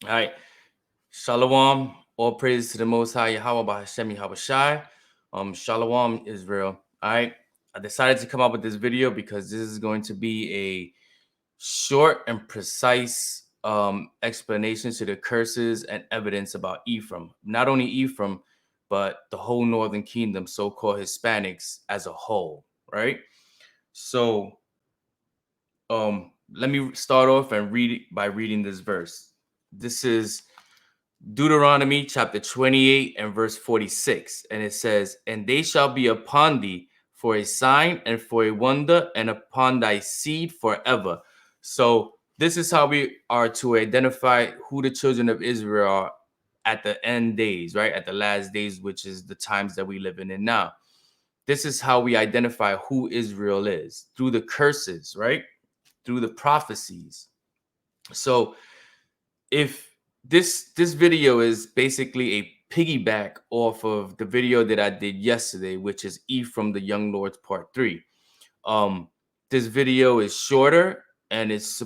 All right. Shalom. All praise to the Most High Yahweh by Hashem Yahushai. Shalom, Israel. All right. I decided to come up with this video because this is going to be a short and precise explanation to the curses and evidence about Ephraim. Not only Ephraim, but the whole northern kingdom, so-called Hispanics as a whole, right? So let me start off and read by reading this verse. This is Deuteronomy chapter 28 and verse 46. And it says, "And they shall be upon thee for a sign and for a wonder, and upon thy seed forever." So this is how we are to identify who the children of Israel are at the end days, right? At the last days, which is the times that we live in now. This is how we identify who Israel is, through the curses, right? Through the prophecies. So if this video is basically a piggyback off of the video that I did yesterday, which is Ephraim the Young Lords Part 3. This video is shorter and it's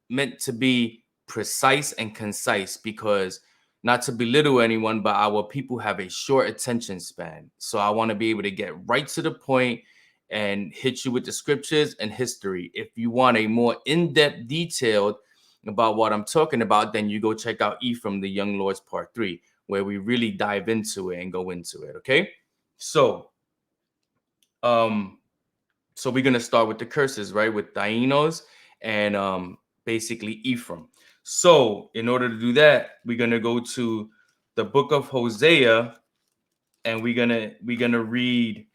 meant to be precise and concise, because not to belittle anyone, but our people have a short attention span. So I want to be able to get right to the point and hit you with the scriptures and history. If you want a more in-depth, detailed about what I'm talking about, then you go check out Ephraim the Young Lords Part 3, where we really dive into it and go into it. Okay, so we're gonna start with the curses, right? With Dienos and basically Ephraim. So in order to do that, we're gonna go to the book of Hosea, and we're gonna read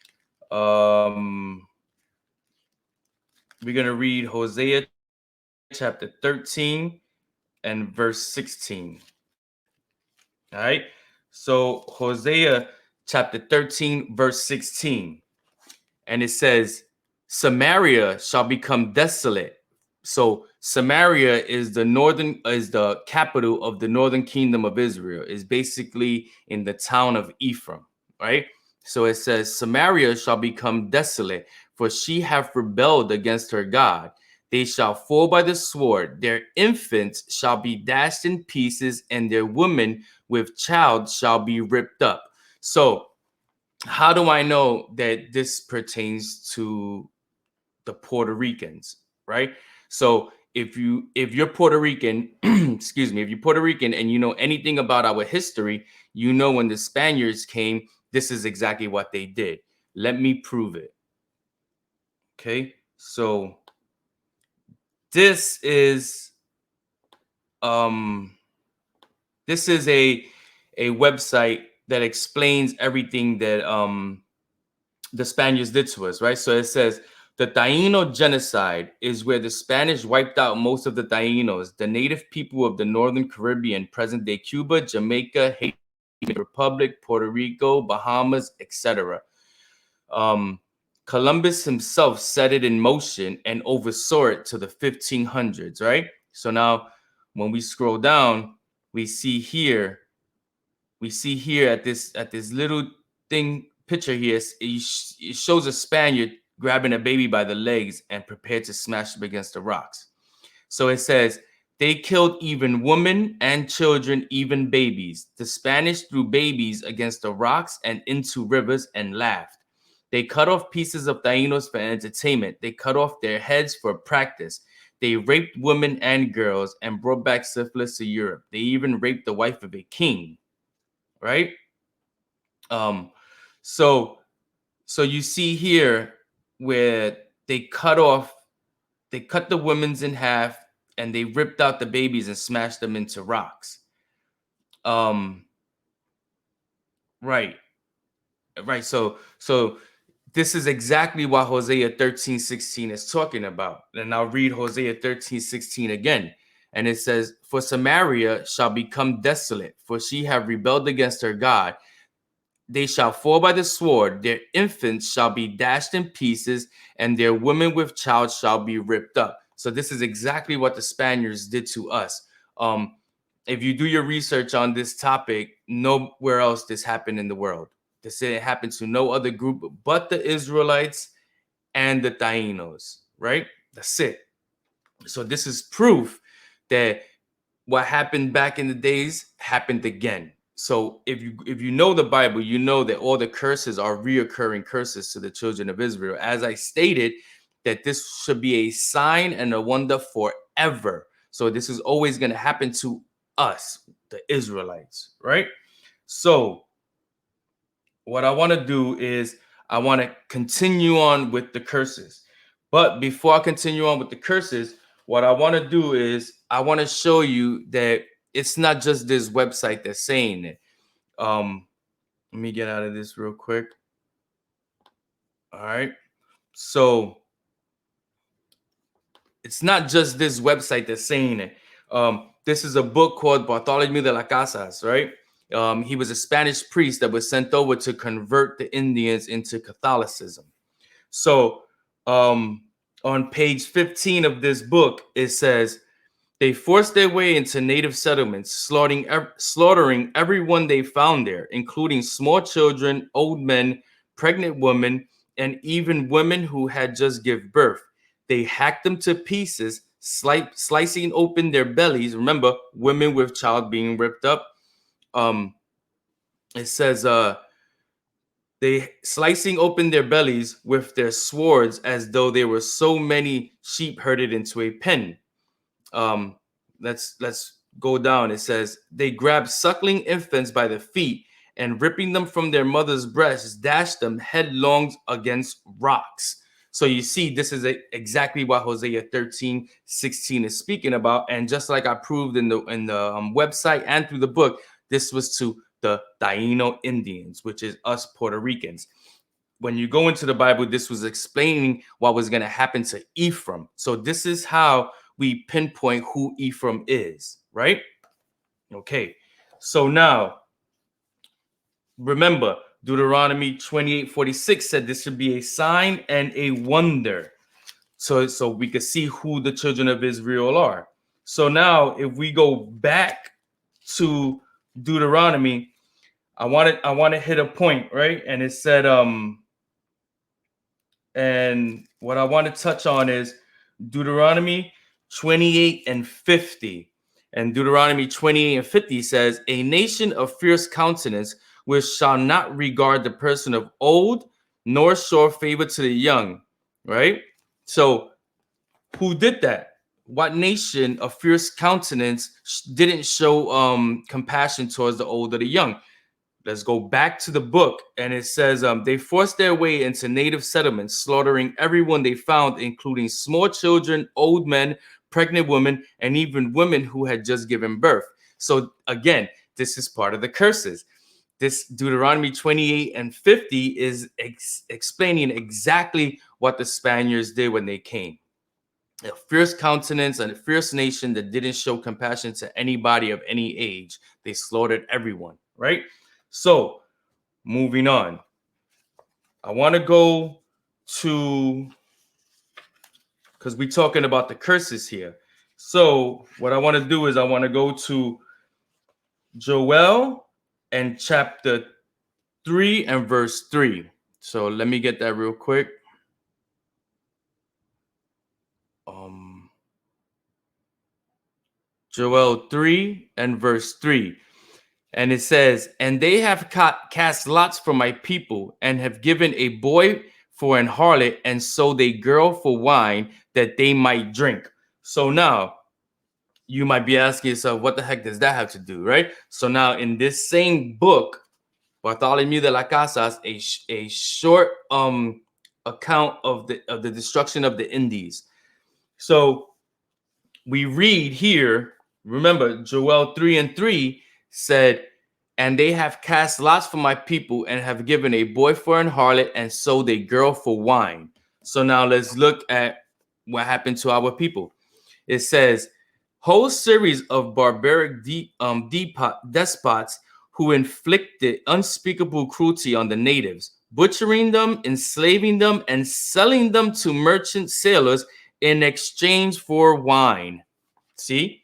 Hosea chapter 13 and verse 16. All right. So Hosea chapter 13, verse 16. And it says, "Samaria shall become desolate." So Samaria is the capital of the northern kingdom of Israel. Is basically in the town of Ephraim, right? So it says, "Samaria shall become desolate, for she hath rebelled against her God. They shall fall by the sword. Their infants shall be dashed in pieces, and their women with child shall be ripped up." So how do I know that this pertains to the Puerto Ricans, right? So if you're Puerto Rican, excuse me, if you're Puerto Rican and you know anything about our history, you know when the Spaniards came, this is exactly what they did. Let me prove it. Okay, so this is a website that explains everything that the Spaniards did to us, right? So it says, "The Dieno Genocide is where the Spanish wiped out most of the Dienos, the native people of the Northern Caribbean, present-day Cuba, Jamaica, Haiti, Republic, Puerto Rico, Bahamas, etc. Columbus himself set it in motion and oversaw it to the 1500s, right? So now when we scroll down, we see here at this little thing picture here, it shows a Spaniard grabbing a baby by the legs and prepared to smash him against the rocks. So it says, "They killed even women and children, even babies. The Spanish threw babies against the rocks and into rivers and laughed. They cut off pieces of Tainos for entertainment. They cut off their heads for practice. They raped women and girls and brought back syphilis to Europe. They even raped the wife of a king." Right? So you see here where they cut the women's in half and they ripped out the babies and smashed them into rocks. Right. So this is exactly what Hosea 13:16 is talking about. And I'll read Hosea 13:16 again. And it says, "For Samaria shall become desolate, for she have rebelled against her God. They shall fall by the sword, their infants shall be dashed in pieces, and their women with child shall be ripped up." So this is exactly what the Spaniards did to us. If you do your research on this topic, nowhere else this happened in the world. This happened to no other group but the Israelites and the Tainos, right? That's it. So this is proof that what happened back in the days happened again. So if you know the Bible, you know that all the curses are reoccurring curses to the children of Israel. As I stated, that this should be a sign and a wonder forever. So this is always going to happen to us, the Israelites, right? So what I want to do is I want to continue on with the curses. But before I continue on with the curses, what I want to do is I want to show you that it's not just this website that's saying it. Let me get out of this real quick. All right. So it's not just this website that's saying it. This is a book called Bartholomew de las Casas, right? He was a Spanish priest that was sent over to convert the Indians into Catholicism. So on page 15 of this book, it says, they forced their way into native settlements, slaughtering everyone they found there, including small children, old men, pregnant women, and even women who had just given birth. They hacked them to pieces, slicing open their bellies. Remember, women with child being ripped up. It says, they slicing open their bellies with their swords as though they were so many sheep herded into a pen. Let's go down. It says they grabbed suckling infants by the feet and ripping them from their mother's breasts, dashed them headlong against rocks. So you see, this is exactly what Hosea 13:16 is speaking about. And just like I proved in the website and through the book, this was to the Dieno Indians, which is us Puerto Ricans. When you go into the Bible, this was explaining what was going to happen to Ephraim. So this is how we pinpoint who Ephraim is, right? Okay. So now, remember, Deuteronomy 28:46 said this should be a sign and a wonder. So we could see who the children of Israel are. So now, if we go back to Deuteronomy, I want to hit a point, right? And it said, and what I want to touch on is Deuteronomy 28:50. And Deuteronomy 28:50 says, a nation of fierce countenance, which shall not regard the person of old, nor show favor to the young. Right? So who did that? What nation of fierce countenance didn't show compassion towards the old or the young? Let's go back to the book, and it says they forced their way into native settlements, slaughtering everyone they found, including small children, old men, pregnant women, and even women who had just given birth. So again, this is part of the curses. This Deuteronomy 28:50 is explaining exactly what the Spaniards did when they came. A fierce countenance and a fierce nation that didn't show compassion to anybody of any age. They slaughtered everyone, right? So, moving on. I want to go to, because we're talking about the curses here. So, what I want to do is I want to go to Joel and chapter 3 and verse 3. So, let me get that real quick. Joel 3 and verse 3. And it says, and they have cast lots for my people and have given a boy for an harlot and sold a girl for wine that they might drink. So now you might be asking yourself, what the heck does that have to do, right? So now in this same book, Bartholomew de las Casas, a short account of the destruction of the Indies. So we read here, remember Joel 3 and 3 said, and they have cast lots for my people and have given a boy for an harlot and sold a girl for wine. So now let's look at what happened to our people. It says, whole series of barbaric despots who inflicted unspeakable cruelty on the natives, butchering them, enslaving them, and selling them to merchant sailors in exchange for wine. See?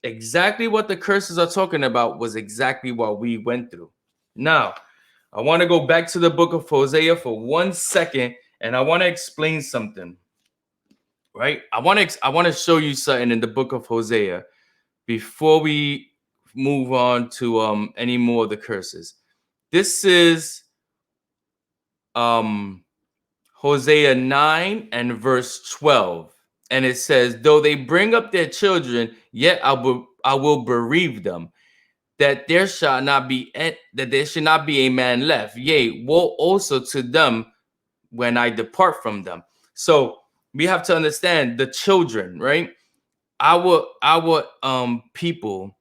Exactly what the curses are talking about was exactly what we went through. Now, I want to go back to the book of Hosea for 1 second, and I want to explain something. Right? I want to show you something in the book of Hosea. before we move on to any more of the curses. This is Hosea 9 and verse 12. And it says, though they bring up their children, yet I will bereave them, that there should not be a man left. Yea, woe also to them when I depart from them. So we have to understand the children, right? Our people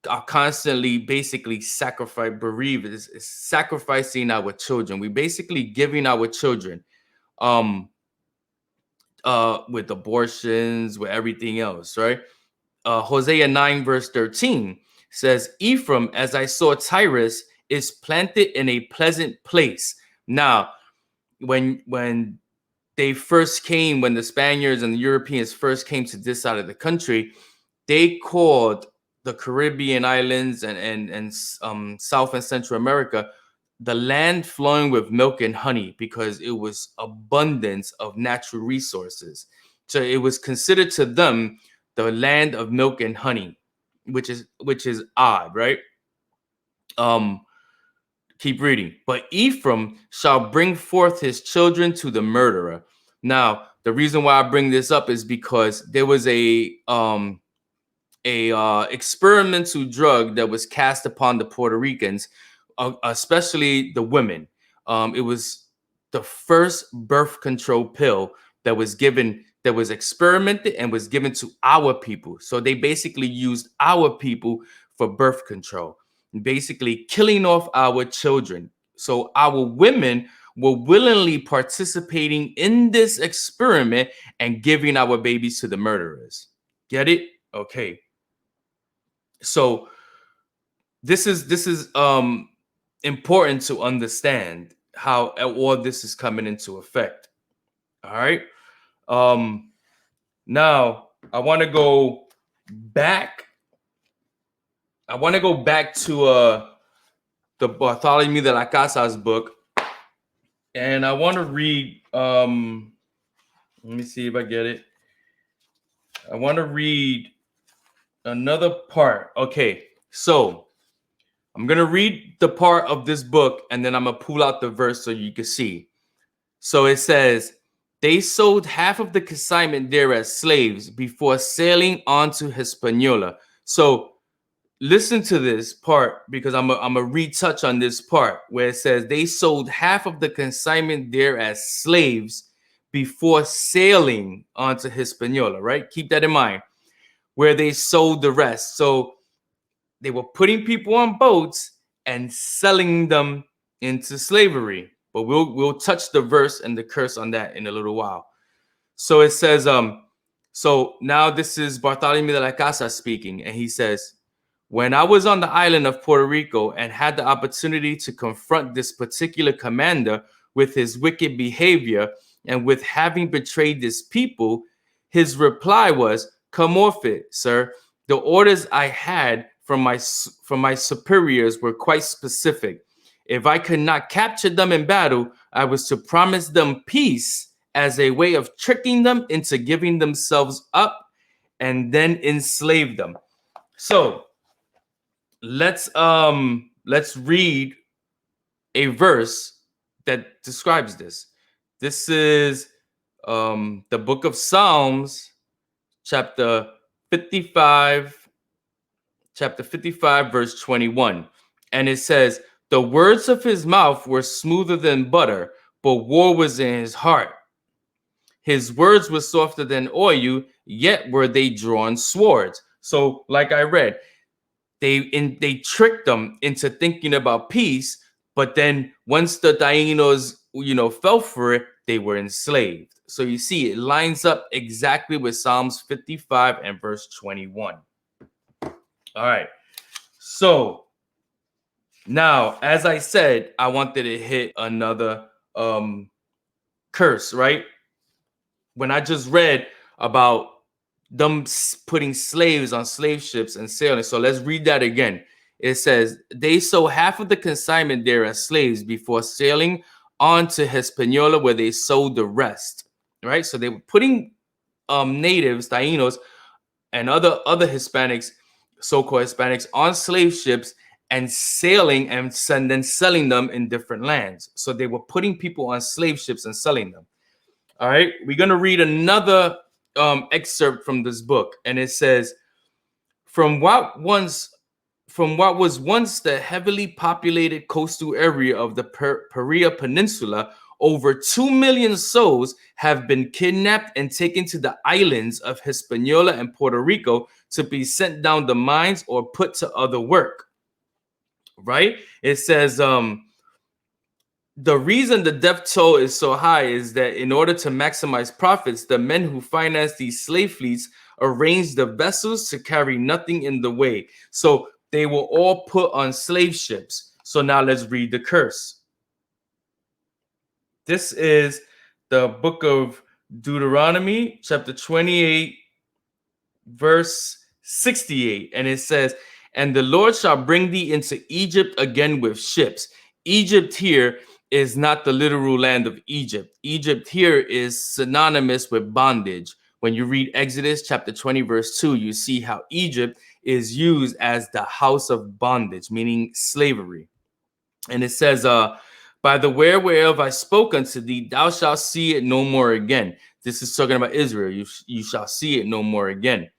are constantly basically sacrificing our children. We basically giving our children with abortions, with everything else, right? Hosea 9 verse 13 says, Ephraim, as I saw Tyrus, is planted in a pleasant place. Now, when they first came, when the Spaniards and the Europeans first came to this side of the country, they called the Caribbean islands and South and Central America the land flowing with milk and honey, because it was abundance of natural resources. So it was considered to them the land of milk and honey, which is odd, right? Keep reading. But Ephraim shall bring forth his children to the murderer. Now, the reason why I bring this up is because there was a experimental drug that was cast upon the Puerto Ricans, especially the women. It was the first birth control pill that was given, that was experimented and was given to our people. So they basically used our people for birth control, basically killing off our children. So our women were willingly participating in this experiment and giving our babies to the murderers. Get it? Okay. So this is important to understand how all this is coming into effect. All right. Now I want to go back. I want to go back to the Bartholomew de la Casa's book, and I want to read. Let me see if I get it. I want to read another part. Okay, so I'm going to read the part of this book, and then I'm going to pull out the verse so you can see. So it says, they sold half of the consignment there as slaves before sailing on to Hispaniola. So listen to this part, because I'm going to retouch on this part where it says they sold half of the consignment there as slaves before sailing on to Hispaniola, right? Keep that in mind, where they sold the rest. So they were putting people on boats and selling them into slavery. But we'll touch the verse and the curse on that in a little while. So it says, so now this is Bartholomew de la Casa speaking, and he says, when I was on the island of Puerto Rico and had the opportunity to confront this particular commander with his wicked behavior and with having betrayed this people, his reply was, come off it, sir. The orders I had from my superiors were quite specific. If I could not capture them in battle, I was to promise them peace as a way of tricking them into giving themselves up and then enslave them. So let's read a verse that describes this. This is the book of Psalms, chapter 55, verse 21. And it says, the words of his mouth were smoother than butter, but war was in his heart. His words were softer than oil, yet were they drawn swords. So like I read, they tricked them into thinking about peace, but then once the Dienos, fell for it, they were enslaved. So you see, it lines up exactly with Psalms 55 and verse 21. All right. So now, as I said, I wanted to hit another curse, right? When I just read about them putting slaves on slave ships and sailing. So let's read that again. It says, they sold half of the consignment there as slaves before sailing on to Hispaniola, where they sold the rest, right? So they were putting natives, Taínos, and other Hispanics, so-called Hispanics, on slave ships and sailing and then selling them in different lands. So they were putting people on slave ships and selling them. All right, we're gonna read another excerpt from this book, and it says, from what was once the heavily populated coastal area of the Paria Peninsula, over 2 million souls have been kidnapped and taken to the islands of Hispaniola and Puerto Rico to be sent down the mines or put to other work. Right? It says, the reason the death toll is so high is that in order to maximize profits, the men who finance these slave fleets arranged the vessels to carry nothing in the way. So they were all put on slave ships. So now let's read the curse. This is the book of Deuteronomy, chapter 28, verse 68. And it says, and the Lord shall bring thee into Egypt again with ships. Egypt here is not the literal land of Egypt. Egypt here is synonymous with bondage. When you read Exodus chapter 20, verse 2, you see how Egypt is used as the house of bondage, meaning slavery. And it says, by the whereof I spoke unto thee, thou shalt see it no more again. This is talking about Israel. You shall see it no more again.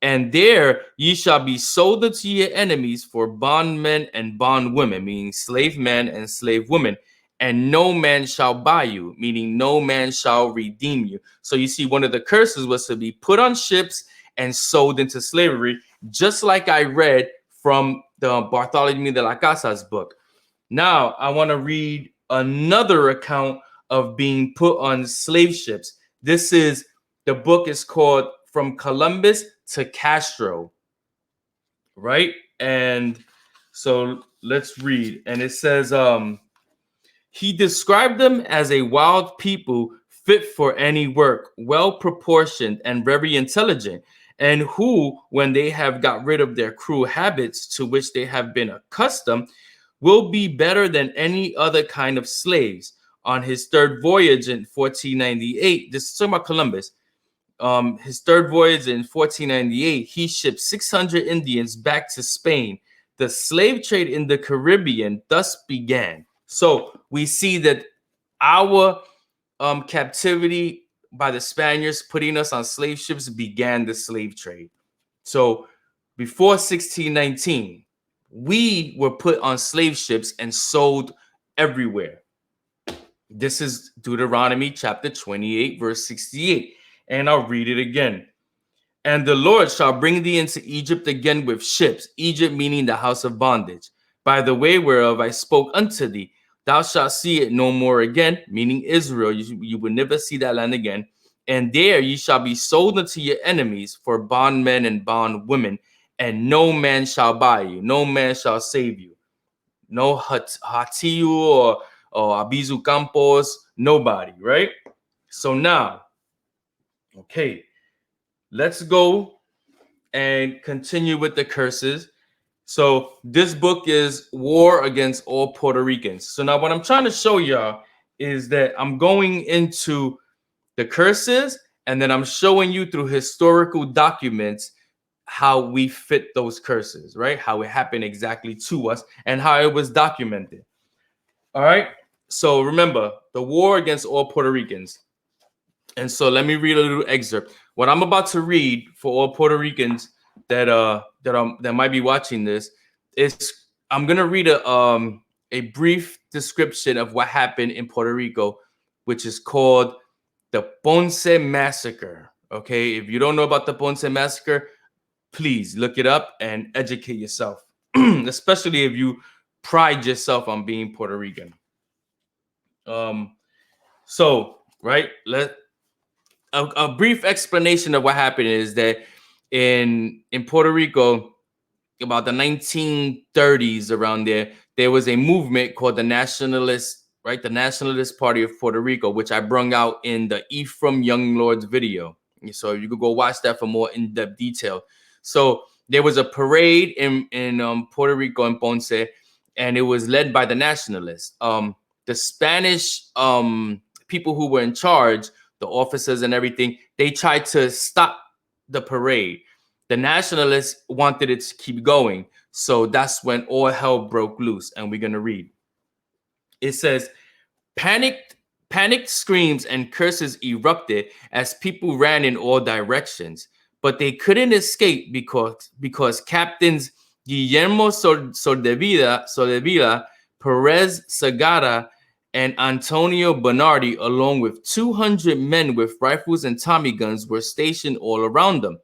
And there ye shall be sold unto your enemies for bondmen and bondwomen, meaning slave men and slave women. And no man shall buy you, meaning no man shall redeem you. So you see, one of the curses was to be put on ships and sold into slavery, just like I read from the Bartholomew de las Casas book. Now, I want to read another account of being put on slave ships. The book is called From Columbus to Castro, right? And so let's read. And it says, he described them as a wild people fit for any work, well proportioned and very intelligent, and who, when they have got rid of their cruel habits to which they have been accustomed, will be better than any other kind of slaves. On his third voyage in 1498, this is talking about Columbus, his third voyage in 1498, he shipped 600 Indians back to Spain. The slave trade in the Caribbean thus began. So we see that our captivity by the Spaniards putting us on slave ships began the slave trade. So before 1619, we were put on slave ships and sold everywhere. This is Deuteronomy chapter 28, verse 68. And I'll read it again. And the Lord shall bring thee into Egypt again with ships, Egypt meaning the house of bondage, by the way whereof I spoke unto thee. Thou shalt see it no more again, meaning Israel. You will never see that land again. And there ye shall be sold unto your enemies for bondmen and bondwomen, and no man shall buy you, no man shall save you. No Hatiu or Abizu Campos, nobody, right? So now, okay, let's go and continue with the curses. So this book is War Against All Puerto Ricans. So now what I'm trying to show y'all is that I'm going into the curses, and then I'm showing you through historical documents how we fit those curses, right? How it happened exactly to us and how it was documented. All right. So remember, the war against all Puerto Ricans. And so let me read a little excerpt. What I'm about to read for all Puerto Ricans that might be watching this is I'm gonna read a brief description of what happened in Puerto Rico, which is called the Ponce Massacre. Okay, if you don't know about the Ponce Massacre, please look it up and educate yourself, especially if you pride yourself on being Puerto Rican. So right, a brief explanation of what happened is that in Puerto Rico, about the 1930s, around there was a movement called the Nationalist, right? The Nationalist Party of Puerto Rico, which I brung out in the Ephraim Young Lords video. So you could go watch that for more in-depth detail. So there was a parade in Puerto Rico and Ponce, and it was led by the Nationalists. The Spanish people who were in charge, the officers and everything, they tried to stop the parade. The Nationalists wanted it to keep going. So that's when all hell broke loose. And we're going to read. It says, panicked screams and curses erupted as people ran in all directions. But they couldn't escape because Captains Guillermo Soldevila, Perez Sagara, and Antonio Bernardi, along with 200 men with rifles and Tommy guns, were stationed all around them.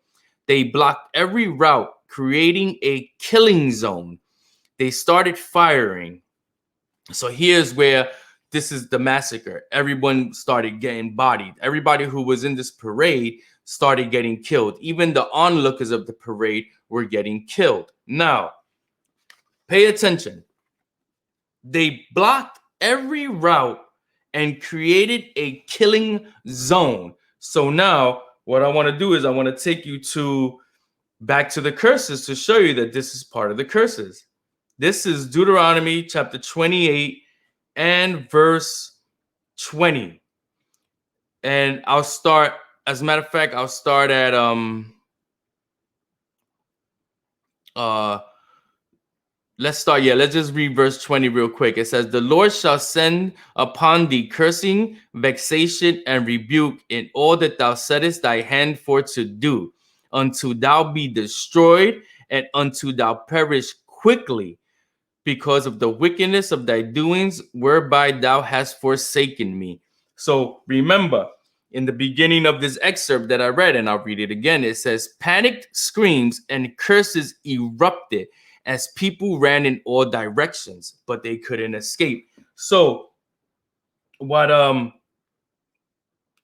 They blocked every route, creating a killing zone. They started firing. So here's where this is the massacre. Everyone started getting bodied. Everybody who was in this parade started getting killed. Even the onlookers of the parade were getting killed. Now, pay attention. They blocked every route and created a killing zone. So now what I want to do is I want to take you back to the curses to show you that this is part of the curses. This is Deuteronomy chapter 28 and verse 20. And I'll start, as a matter of fact, I'll start at let's just read verse 20 real quick. It says, the Lord shall send upon thee cursing, vexation, and rebuke in all that thou settest thy hand for to do, until thou be destroyed, and until thou perish quickly, because of the wickedness of thy doings, whereby thou hast forsaken me. So remember, in the beginning of this excerpt that I read, and I'll read it again, it says, panicked screams and curses erupted as people ran in all directions, but they couldn't escape. So what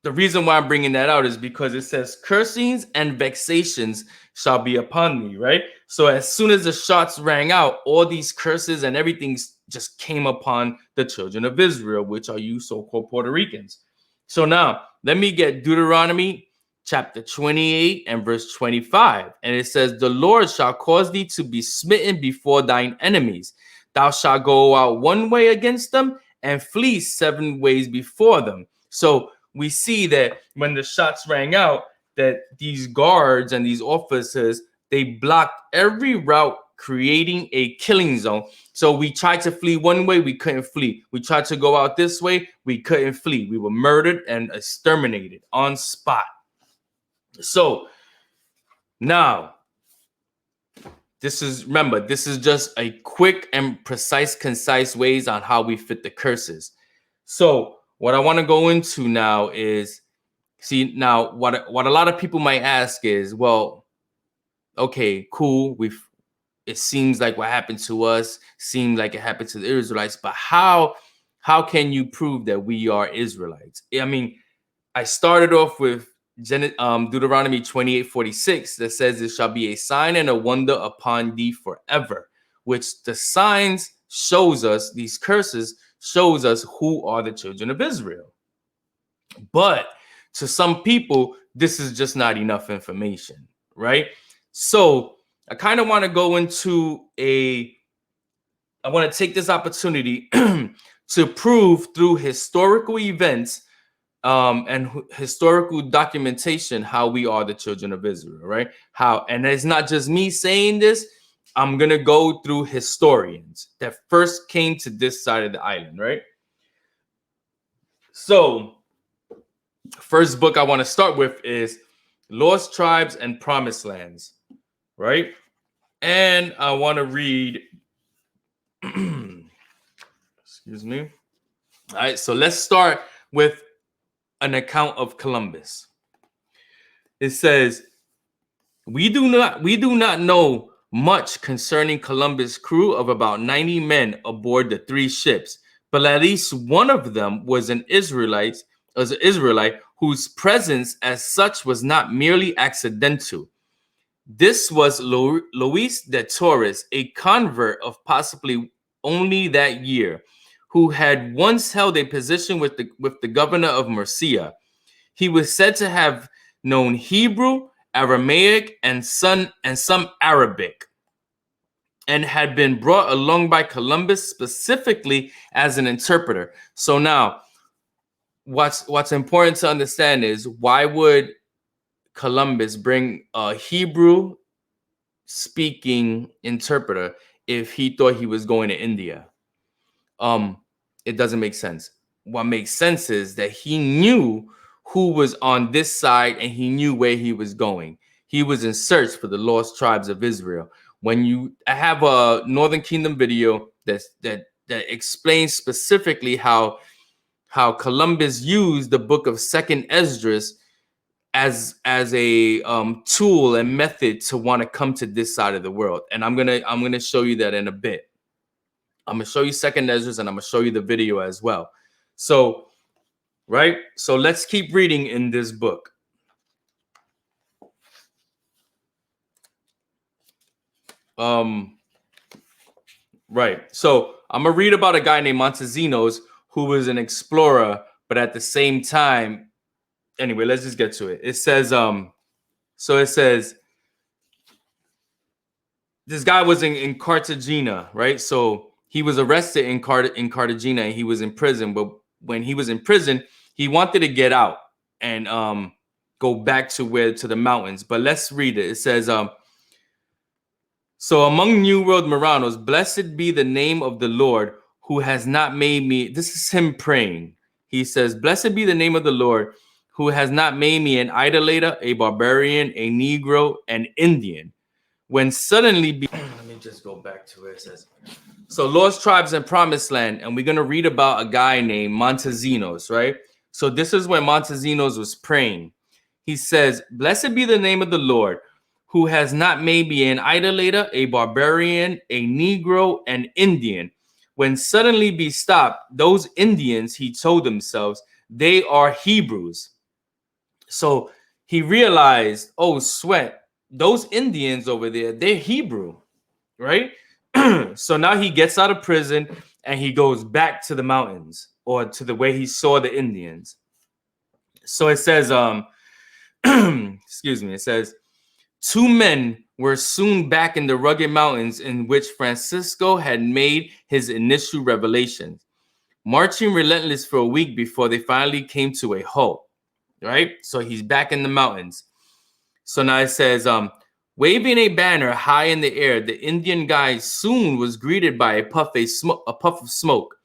the reason why I'm bringing that out is because it says cursings and vexations shall be upon me, right? So as soon as the shots rang out, all these curses and everything just came upon the children of Israel, which are you so-called Puerto Ricans. So now let me get Deuteronomy chapter 28 and verse 25. And it says, the Lord shall cause thee to be smitten before thine enemies. Thou shalt go out one way against them and flee 7 ways before them. So we see that when the shots rang out, that these guards and these officers, they blocked every route, creating a killing zone. So we tried to flee one way, we couldn't flee. We tried to go out this way, we couldn't flee. We were murdered and exterminated on spot. So now, this is just a quick and precise, concise ways on how we fit the curses. So what I want to go into now is, see, now what a lot of people might ask is, well, okay, cool. It seems like what happened to us seemed like it happened to the Israelites, but how can you prove that we are Israelites? I mean, I started off with Deuteronomy 28:46 that says, it shall be a sign and a wonder upon thee forever, which the signs shows us, these curses shows us who are the children of Israel. But to some people, this is just not enough information, right? So I kind of want to go into I want to take this opportunity to prove through historical events and historical documentation how we are the children of Israel, right? And it's not just me saying this. I'm going to go through historians that first came to this side of the island, right? So first book I want to start with is Lost Tribes and Promised Lands, right? And I want to read, excuse me. All right, so let's start with an account of Columbus. It says, we do not know much concerning Columbus' crew of about 90 men aboard the 3 ships, but at least one of them was an Israelite whose presence as such was not merely accidental. This was Luis de Torres, a convert of possibly only that year, who had once held a position with the governor of Murcia. He was said to have known Hebrew, Aramaic, and some Arabic, and had been brought along by Columbus specifically as an interpreter. So now, what's important to understand is, why would Columbus bring a Hebrew, speaking interpreter if he thought he was going to India? It doesn't make sense. What makes sense is that he knew who was on this side and he knew where he was going. He was in search for the lost tribes of Israel. I have a Northern Kingdom video that explains specifically how Columbus used the book of Second Esdras as a tool and method to want to come to this side of the world. And I'm gonna show you that in a bit. I'm gonna show you Second Esdras and I'm gonna show you the video as well. So, right? So let's keep reading in this book. Right. So I'm gonna read about a guy named Montesinos who was an explorer, but at the same time, anyway, let's just get to it. It says, so it says this guy was in Cartagena, right? So he was arrested in Cartagena and he was in prison. But when he was in prison, he wanted to get out and go back to the mountains. But let's read it. It says, so among New World Moranos, blessed be the name of the Lord who has not made me. This is him praying. He says, blessed be the name of the Lord who has not made me an idolater, a barbarian, a Negro, an Indian. When suddenly, let me just go back to where it says, so lost tribes and promised land. And we're going to read about a guy named Montesinos, right? So this is when Montesinos was praying. He says, blessed be the name of the Lord who has not made me an idolater, a barbarian, a Negro, an Indian. When suddenly be stopped, those Indians, he told themselves, they are Hebrews. So he realized, oh, sweat, those Indians over there, they're Hebrew, right? So now he gets out of prison and he goes back to the mountains or to the way he saw the Indians. So it says, excuse me, it says, two men were soon back in the rugged mountains in which Francisco had made his initial revelations, marching relentless for a week before they finally came to a halt, right? So he's back in the mountains. So now it says, waving a banner high in the air, the Indian guide soon was greeted by a puff of smoke.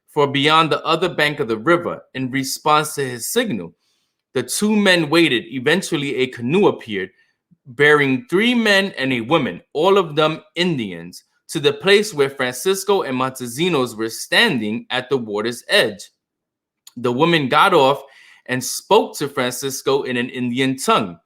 For beyond the other bank of the river, in response to his signal, the two men waited. Eventually, a canoe appeared, bearing three men and a woman, all of them Indians, to the place where Francisco and Montesinos were standing at the water's edge. The woman got off and spoke to Francisco in an Indian tongue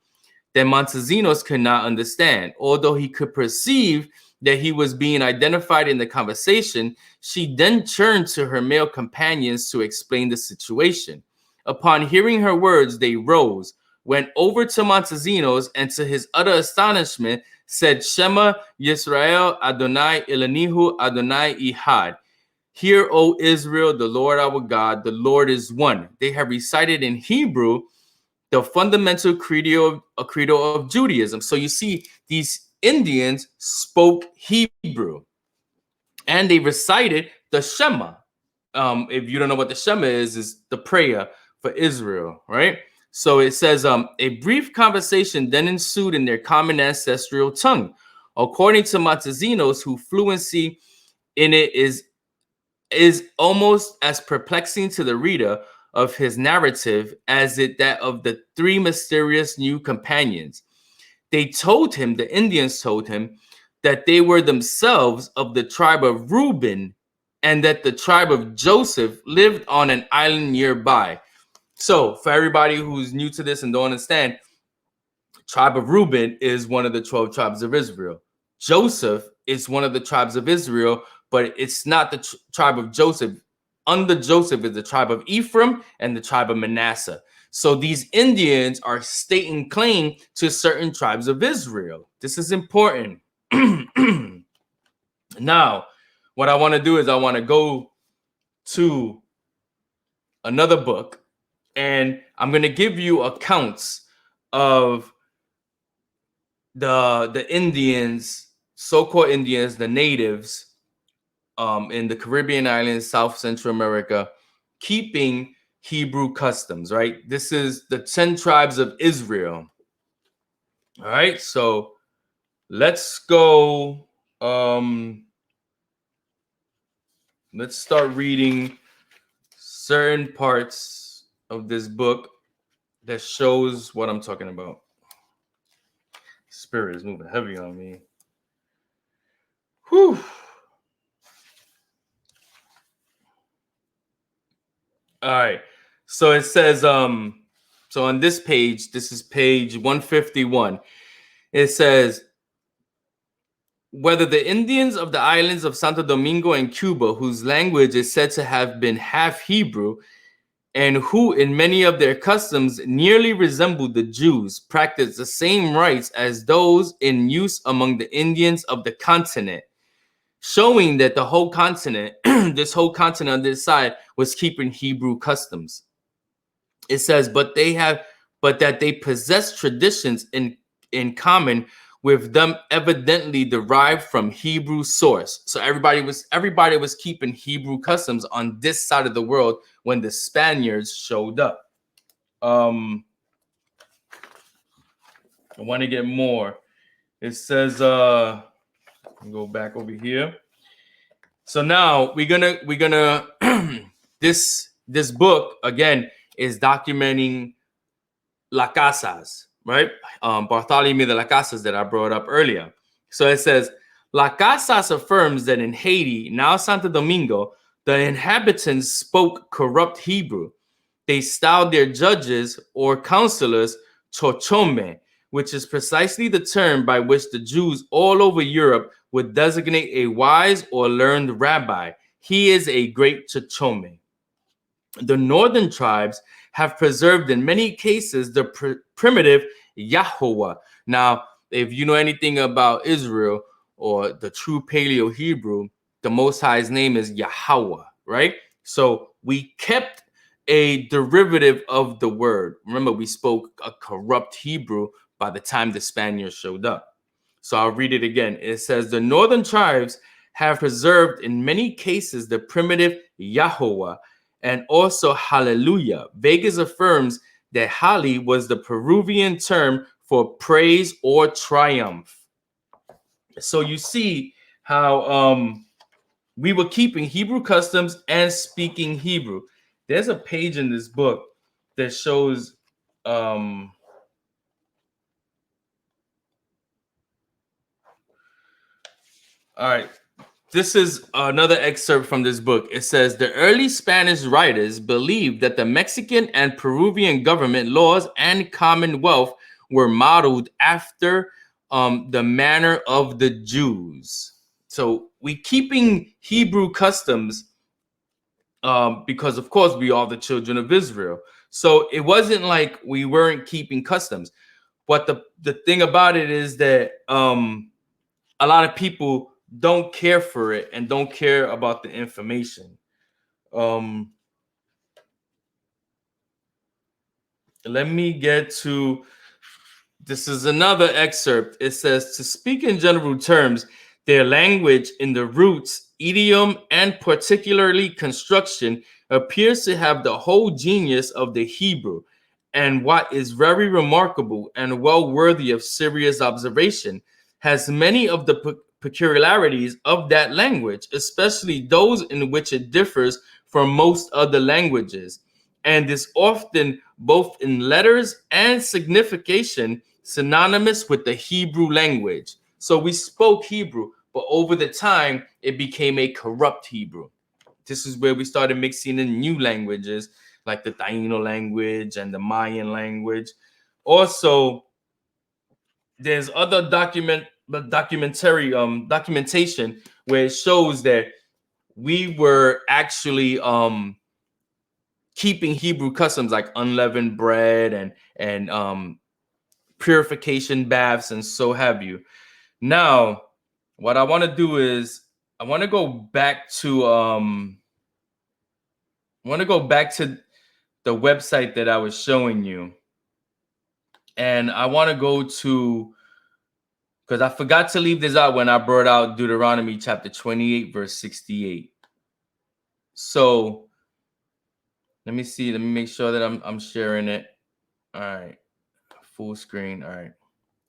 that Montesinos could not understand. Although he could perceive that he was being identified in the conversation, she then turned to her male companions to explain the situation. Upon hearing her words, they rose, went over to Montesinos, and to his utter astonishment, said, Shema Yisrael Adonai Elanihu Adonai Ihad. Hear, O Israel, the Lord our God, the Lord is one. They have recited in Hebrew the fundamental credo of Judaism. So you see, these Indians spoke Hebrew and they recited the Shema. If you don't know what the Shema is the prayer for Israel, right? So it says, a brief conversation then ensued in their common ancestral tongue. According to Montesinos, whose fluency in it is almost as perplexing to the reader of his narrative as that of the three mysterious new companions. The Indians told him that they were themselves of the tribe of Reuben and that the tribe of Joseph lived on an island nearby. So for everybody who's new to this and don't understand, tribe of Reuben is one of the 12 tribes of Israel. Joseph is one of the tribes of Israel, but it's not the tribe of Joseph. Under Joseph is the tribe of Ephraim and the tribe of Manasseh. So these Indians are stating claim to certain tribes of Israel. This is important. Now, what I want to do is I want to go to another book, and I'm going to give you accounts of the Indians, so-called Indians, the natives, in the Caribbean islands, South Central America, keeping Hebrew customs, right? This is the 10 tribes of Israel. All right, so Let's go. Let's start reading certain parts of this book that shows what I'm talking about. Spirit is moving heavy on me. Whew. All right. So it says, so on this page, this is page 151. It says, whether the Indians of the islands of Santo Domingo and Cuba, whose language is said to have been half Hebrew, and who in many of their customs nearly resembled the Jews, practiced the same rites as those in use among the Indians of the continent, showing that the whole continent, this whole continent on this side, was keeping Hebrew customs. It says, but that they possess traditions in common with them, evidently derived from Hebrew source. So everybody was keeping Hebrew customs on this side of the world when the Spaniards showed up. I want to get more. It says, go back over here. So now we're gonna this book again is documenting La Casas, right? Bartholomew de la Casas that I brought up earlier. So it says, La Casas affirms that in Haiti, now Santo Domingo, the inhabitants spoke corrupt Hebrew. They styled their judges or counselors chochome, which is precisely the term by which the Jews all over Europe would designate a wise or learned rabbi. He is a great chochome. The northern tribes have preserved in many cases the primitive Yahweh. Now, if you know anything about Israel or the true Paleo Hebrew, the Most High's name is Yahweh, right? So we kept a derivative of the word. Remember, we spoke a corrupt Hebrew by the time the Spaniards showed up. So I'll read it again. It says, the northern tribes have preserved in many cases the primitive Yahweh and also hallelujah. Vegas affirms that Hali was the Peruvian term for praise or triumph. So you see how we were keeping Hebrew customs and speaking Hebrew. There's a page in this book that shows all right. This is another excerpt from this book. It says, the early Spanish writers believed that the Mexican and Peruvian government laws and commonwealth were modeled after the manner of the Jews. So we keeping Hebrew customs because, of course, we are the children of Israel. So it wasn't like we weren't keeping customs. But the thing about it is that a lot of people don't care for it and don't care about the information. Let me get to, this is another excerpt. It says, to speak in general terms, their language in the roots, idiom, and particularly construction appears to have the whole genius of the Hebrew. And what is very remarkable and well worthy of serious observation, has many of the peculiarities of that language, especially those in which it differs from most other languages, and is often both in letters and signification synonymous with the Hebrew language. So we spoke Hebrew, but over the time it became a corrupt Hebrew. This is where we started mixing in new languages like the Dieno language and the Mayan language. Also, there's other documentation where it shows that we were actually keeping Hebrew customs like unleavened bread and purification baths and so have you. Now, what I want to do is I want to go back to the website that I was showing you, and I want to go to, because I forgot to leave this out when I brought out Deuteronomy chapter 28 verse 68. So let me see. Let me make sure that I'm sharing it. All right, full screen. All right.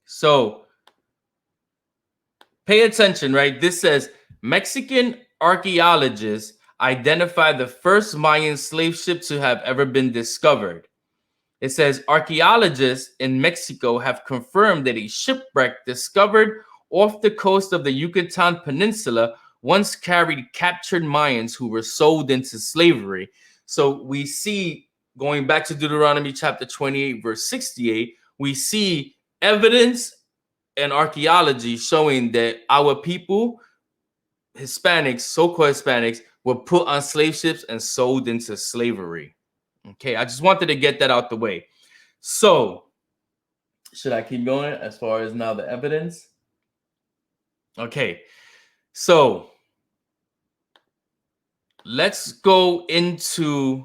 So pay attention, right? This says Mexican archaeologists identified the first Mayan slave ship to have ever been discovered. It says archaeologists in Mexico have confirmed that a shipwreck discovered off the coast of the Yucatan Peninsula once carried captured Mayans who were sold into slavery. So we see, going back to Deuteronomy chapter 28, verse 68, we see evidence and archaeology showing that our people, Hispanics, so-called Hispanics, were put on slave ships and sold into slavery. Okay, I just wanted to get that out the way. So, should I keep going as far as now the evidence? Okay, so let's go into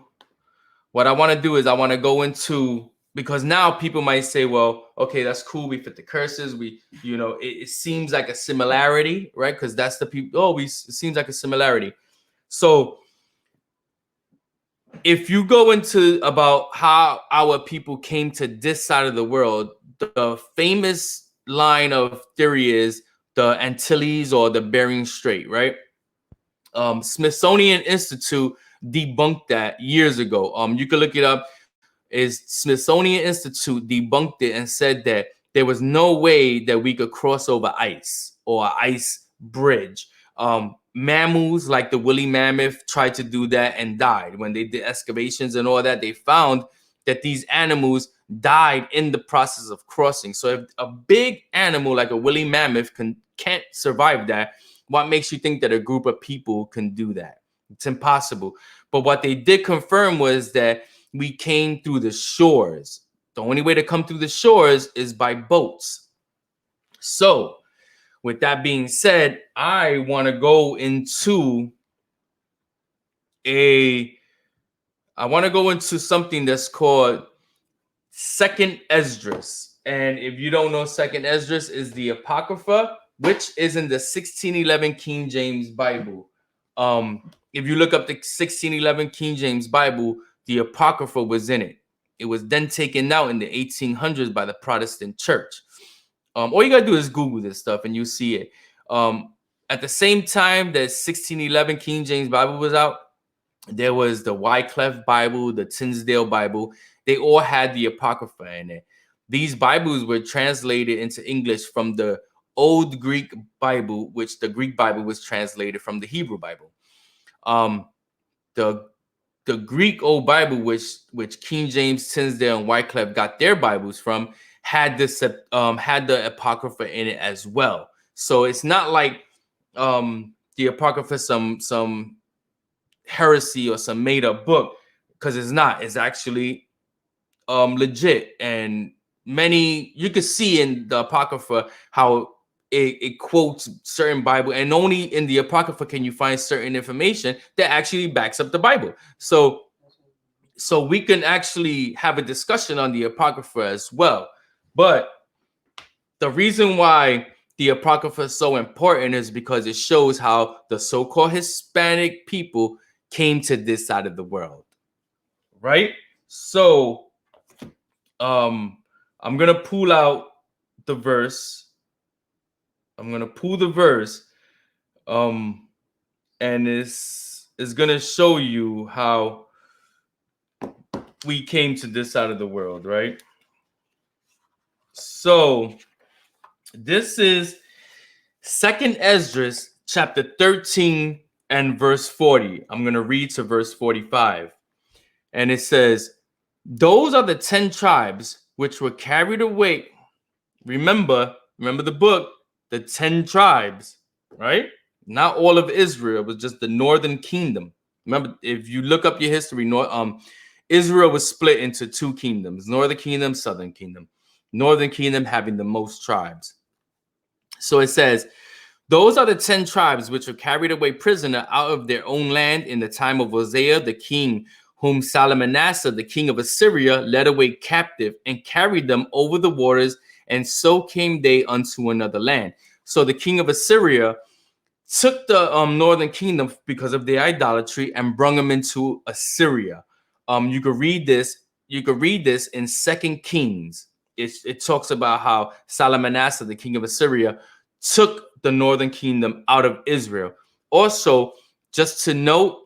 what I want to do is I want to go into, because now people might say, well, okay, that's cool. We fit the curses. We, you know, it seems like a similarity, right? Because that's the people. Oh, it seems like a similarity. So if you go into about how our people came to this side of the world, the famous line of theory is the Antilles or the Bering Strait, right? Smithsonian Institute debunked that years ago. You can look it up. Is Smithsonian Institute debunked it and said that there was no way that we could cross over ice or ice bridge. Mammals like the woolly mammoth tried to do that and died. When they did excavations and all that, they found that these animals died in the process of crossing. So if a big animal like a woolly mammoth can't survive that, what makes you think that a group of people can do that? It's impossible. But what they did confirm was that we came through the shores. The only way to come through the shores is by boats. So with that being said, I want to go into something that's called Second Esdras. And if you don't know, Second Esdras is the Apocrypha, which is in the 1611 King James Bible. If you look up the 1611 King James Bible, the Apocrypha was in it. It was then taken out in the 1800s by the Protestant Church. All you gotta do is Google this stuff and you see it. At the same time that 1611 King James Bible was out, there was the Wycliffe Bible, the Tinsdale Bible. They all had the Apocrypha in it. These Bibles were translated into English from the Old Greek Bible, which the Greek Bible was translated from the Hebrew Bible. The Greek Old Bible, which King James, Tinsdale, and Wycliffe got their Bibles from, had this had the Apocrypha in it as well. So it's not like the Apocrypha some heresy or some made up book, because it's not. It's actually legit, and many you can see in the Apocrypha how it quotes certain Bible, and only in the Apocrypha can you find certain information that actually backs up the Bible. So we can actually have a discussion on the Apocrypha as well. But the reason why the Apocrypha is so important is because it shows how the so-called Hispanic people came to this side of the world, right? So I'm gonna pull out the verse. I'm gonna pull the verse, and it's gonna show you how we came to this side of the world, right? So this is Second Esdras chapter 13 and verse 40. I'm gonna read to verse 45, and it says, "Those are the 10 tribes which were carried away." Remember the book. The 10 tribes, right? Not all of Israel. It was just the northern kingdom. Remember, if you look up your history, Israel was split into 2 kingdoms: northern kingdom, southern kingdom. Northern kingdom having the most tribes. So it says, "Those are the 10 tribes which were carried away prisoner out of their own land in the time of Hosea the king, whom Salmanasseh the king of Assyria led away captive and carried them over the waters, and so came they unto another land." So the king of Assyria took the northern kingdom because of their idolatry and brought them into Assyria. You could read this. You could read this in 2 Kings. It talks about how Salmanasseh, the king of Assyria, took the northern kingdom out of Israel. Also, just to note,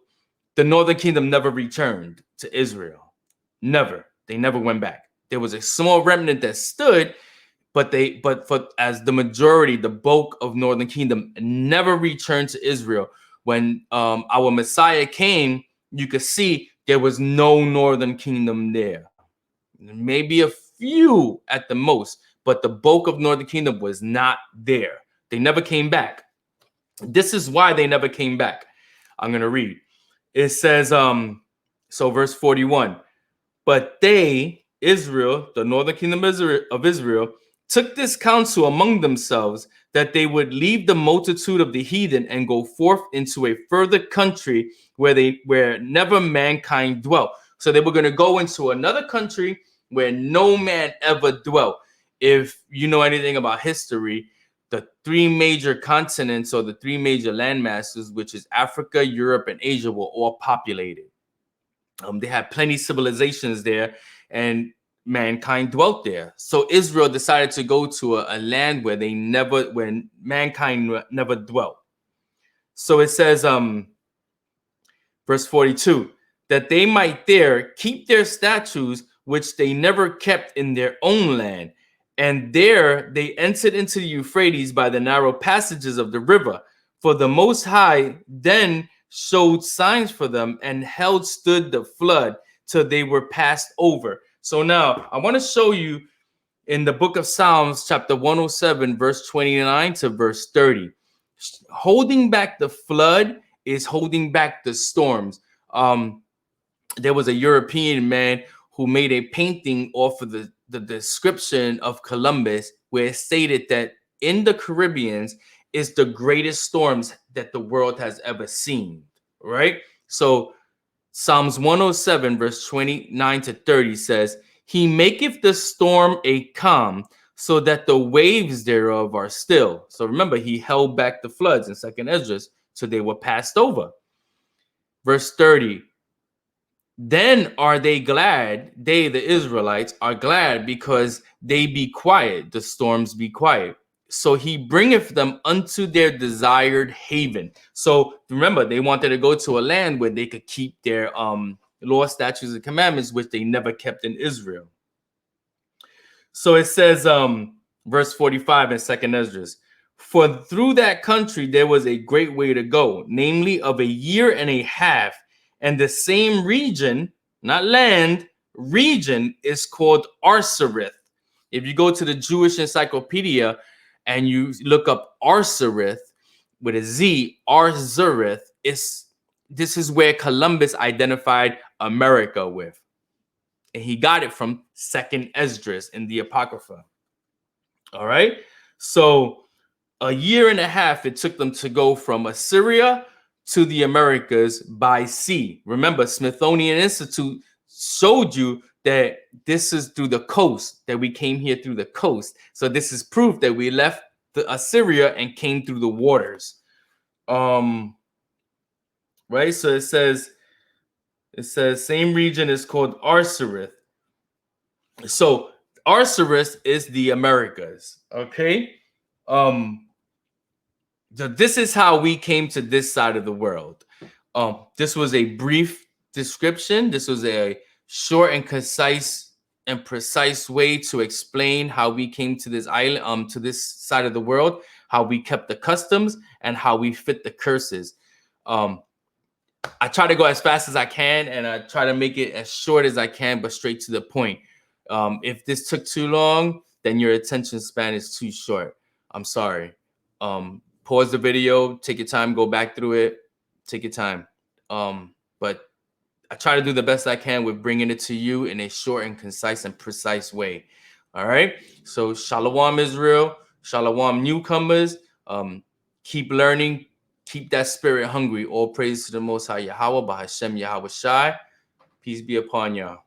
the northern kingdom never returned to Israel. Never. They never went back. There was a small remnant that stood, but as the majority, the bulk of northern kingdom never returned to Israel. When our Messiah came, you could see there was no northern kingdom there. Maybe a few at the most, but the bulk of northern kingdom was not there. They never came back. This is why they never came back. I'm going to read. It says, so verse 41, but they, Israel, the northern kingdom of Israel, took this counsel among themselves that they would leave the multitude of the heathen and go forth into a further country where never mankind dwelt. So they were going to go into another country where no man ever dwelt. If you know anything about history, the three major continents or the three major landmasses, which is Africa, Europe, and Asia, were all populated. They had plenty of civilizations there, and mankind dwelt there. So Israel decided to go to a land where mankind never dwelt. So it says, verse 42, that they might there keep their statutes, which they never kept in their own land. And there they entered into the Euphrates by the narrow passages of the river. For the Most High then showed signs for them and held stood the flood till they were passed over. So now I want to show you in the book of Psalms, chapter 107, verse 29 to verse 30. Holding back the flood is holding back the storms. There was a European man who made a painting off of the description of Columbus, where it stated that in the Caribbeans is the greatest storms that the world has ever seen, right? So Psalms 107, verse 29 to 30 says, he maketh the storm a calm, so that the waves thereof are still. So remember, he held back the floods in 2nd Esdras, so they were passed over. Verse 30, then are they glad, they, the Israelites, are glad because they be quiet, the storms be quiet. So he bringeth them unto their desired haven. So remember, they wanted to go to a land where they could keep their law, statutes, and commandments, which they never kept in Israel. So it says, verse 45 in 2nd Esdras, for through that country there was a great way to go, namely of a year and a half, and the same region, not land, region is called Arsareth. If you go to the Jewish Encyclopedia and you look up Arsareth with a Z, Arzareth, this is where Columbus identified America with. And he got it from 2nd Esdras in the Apocrypha. All right. So a year and a half it took them to go from Assyria to the Americas by sea. Remember, Smithsonian Institute showed you that this is through the coast, that we came here through the coast. So this is proof that we left the Assyria and came through the waters. Right? So it says same region is called Arsareth. So Arsareth is the Americas. Okay. This is how we came to this side of the world. This was a brief description. This was a short and concise and precise way to explain how we came to this island, to this side of the world, how we kept the customs, and how we fit the curses. I try to go as fast as I can, and I try to make it as short as I can, but straight to the point. If this took too long, then your attention span is too short. I'm sorry. Pause the video, take your time, go back through it, take your time. But I try to do the best I can with bringing it to you in a short and concise and precise way. All right. So Shalom, Israel. Shalom, newcomers. Keep learning. Keep that spirit hungry. All praise to the Most High Yahweh, Bahashem Yahweh Shai. Peace be upon y'all.